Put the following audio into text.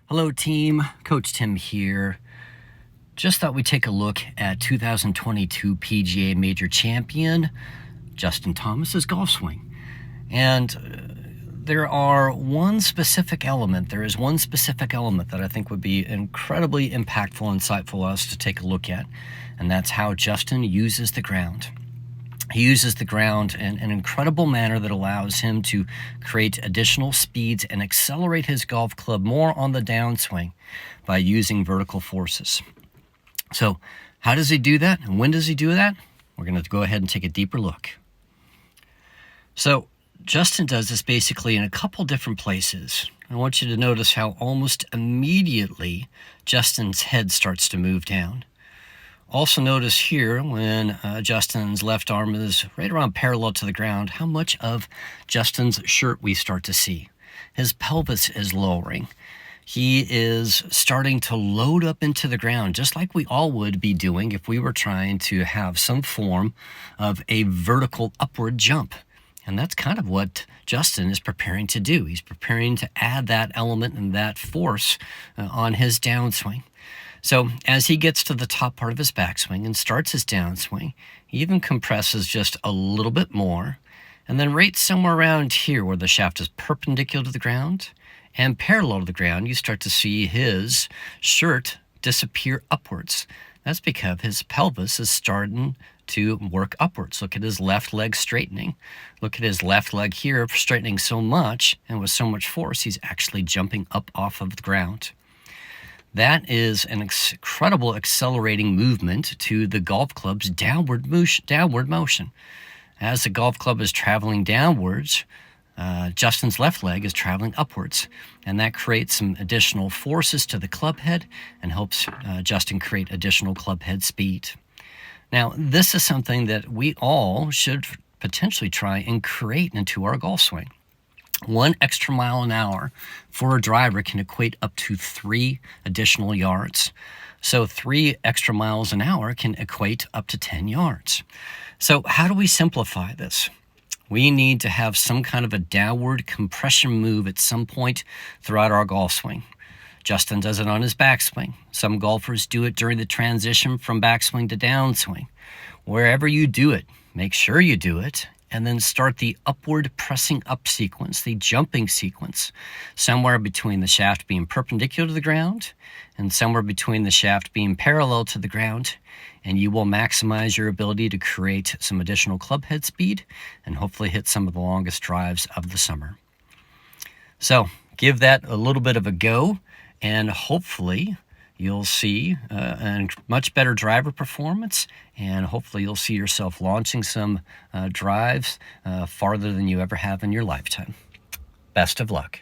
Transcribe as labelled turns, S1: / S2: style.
S1: Hello team, Coach Tim here. Just thought we'd take a look at 2022 PGA Major Champion Justin Thomas's golf swing. And there is one specific element that I think would be incredibly impactful and insightful for us to take a look at, and that's how Justin uses the ground. He uses the ground in an incredible manner that allows him to create additional speeds and accelerate his golf club more on the downswing by using vertical forces. So how does he do that, and when does he do that? We're going to go ahead and take a deeper look. So Justin does this basically in a couple different places. I want you to notice how almost immediately Justin's head starts to move down. Also notice here when Justin's left arm is right around parallel to the ground, how much of Justin's shirt we start to see. His pelvis is lowering. He is starting to load up into the ground, just like we all would be doing if we were trying to have some form of a vertical upward jump. And that's kind of what Justin is preparing to do. He's preparing to add that element and that force on his downswing. So as he gets to the top part of his backswing and starts his downswing, he even compresses just a little bit more. And then right somewhere around here where the shaft is perpendicular to the ground and parallel to the ground, you start to see his shirt disappear upwards. That's because his pelvis is starting to work upwards. Look at his left leg straightening. Look at his left leg here straightening so much, and with so much force, he's actually jumping up off of the ground. That is an incredible accelerating movement to the golf club's downward motion. As the golf club is traveling downwards, Justin's left leg is traveling upwards, and that creates some additional forces to the club head and helps Justin create additional club head speed. Now, this is something that we all should potentially try and create into our golf swing. 1 extra mile an hour for a driver can equate up to 3 additional yards. So 3 extra miles an hour can equate up to 10 yards. So how do we simplify this? We need to have some kind of a downward compression move at some point throughout our golf swing. Justin does it on his backswing. Some golfers do it during the transition from backswing to downswing. Wherever you do it, make sure you do it, and then start the upward pressing up sequence, the jumping sequence, somewhere between the shaft being perpendicular to the ground and somewhere between the shaft being parallel to the ground, and you will maximize your ability to create some additional club head speed and hopefully hit some of the longest drives of the summer. So give that a little bit of a go, and hopefully you'll see a much better driver performance, and hopefully you'll see yourself launching some drives farther than you ever have in your lifetime. Best of luck.